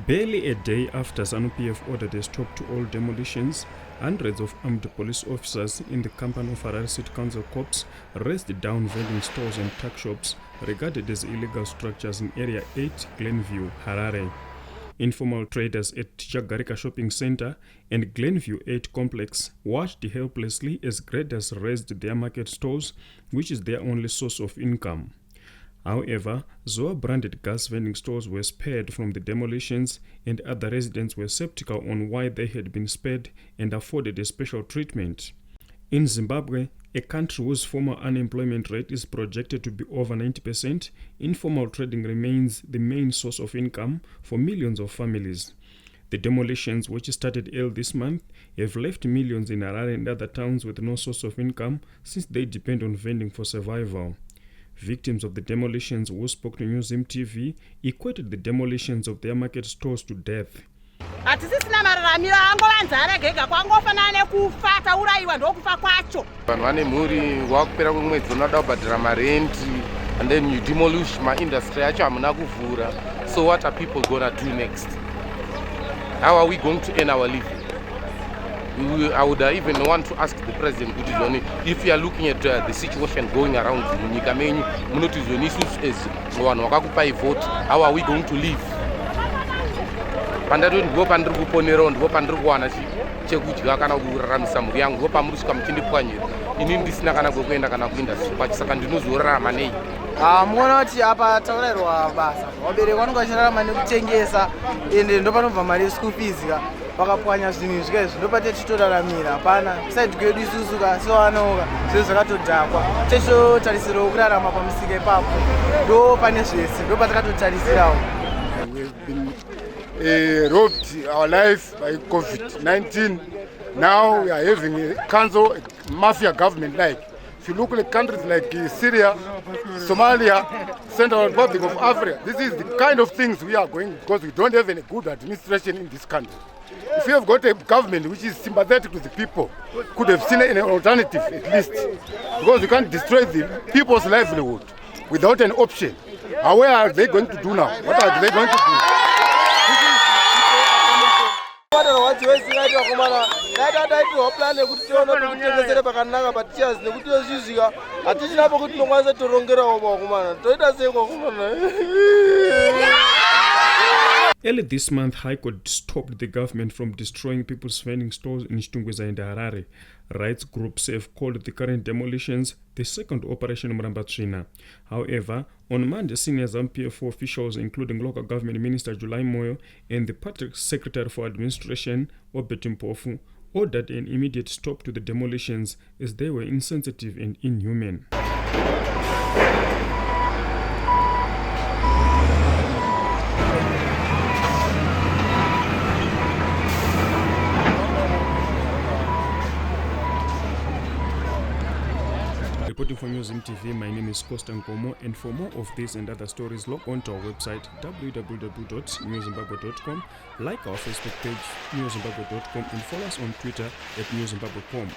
Barely a day after ZANU-PF ordered a stop to all demolitions, hundreds of armed police officers in the Kampani of Harare City Council Corps razed down vending stores and tuck shops regarded as illegal structures in Area 8, Glenview, Harare. Informal traders at Chagarika Shopping Center and Glenview 8 complex watched helplessly as graders razed their market stores, which is their only source of income. However, Zoa-branded gas vending stores were spared from the demolitions, and other residents were skeptical on why they had been spared and afforded a special treatment. In Zimbabwe, a country whose formal unemployment rate is projected to be over 90%, informal trading remains the main source of income for millions of families. The demolitions, which started early this month, have left millions in Harare and other towns with no source of income since they depend on vending for survival. Victims of the demolitions who spoke to Newzim TV equated the demolitions of their market stores to death. Hatisisina mararamiro angovanzara gega kwangofanana nekufa tauraiwa ndokufa kwacho. Vanhu vane mhuri wakupera kwemwedzi unoda kubhadhara marenti, and then you demolish ma-industry yacho hamuna kuvhura. So what are people gonna do next? How are we going to earn our living? I would even want to ask the president, if you are looking at the situation going around munyika menyu, munotizoni isusu as vanhu vakakupai vote, how are we going to live? Pandati ndipo pandiri kuponerawo, ndipo pandiri kuwana chekudya kana kuraramisa mhuri yangu, ndipo pamuri kusvika muchindipwanyira. Inini ndisina kana kwekuenda kana kuinda sipach, saka ndinozorarama nei. Muona kuti apa taurayirwa basa. Vabereki vanenge vachirarama nekutengesa, ende ndopanobva mari yeschool fees vakapwanya zvinhu izvi ndopate tichitoraramira. Hapana side kwedu isusu sevanaoka zviro zvakatodhakwa, tichitotarisirawo kurarama pamusika ipapo, ndo pane zvese, ndo patakatotarisirawo. We've been robbed our life by COVID-19. Now we are having a council, a mafia government like. If you look at countries like Syria, Somalia, Central Republic of Africa, this is the kind of things we are going because we don't have any good administration in this country. If you have got a government which is sympathetic to the people, could have seen an alternative at least, because you can't destroy the people's livelihood without an option. What are they going to do now? What are they going to do? Early this month, High Court stopped the government from destroying people's vending stores in Chitungwiza and Harare. Rights groups have called the current demolitions the second Operation Mrambatsvina. However, on Monday, senior ZANU-PF officials, including local government minister July Moyo and the party secretary for administration, Obert Mpofu, ordered an immediate stop to the demolitions as they were insensitive and inhuman. Reporting for Newzim TV, my name is Costa Nkomo, and for more of this and other stories, log on to our website www.newzimbabwe.com, like our Facebook page newzimbabwe.com, and follow us on Twitter @newzimbabwe.com.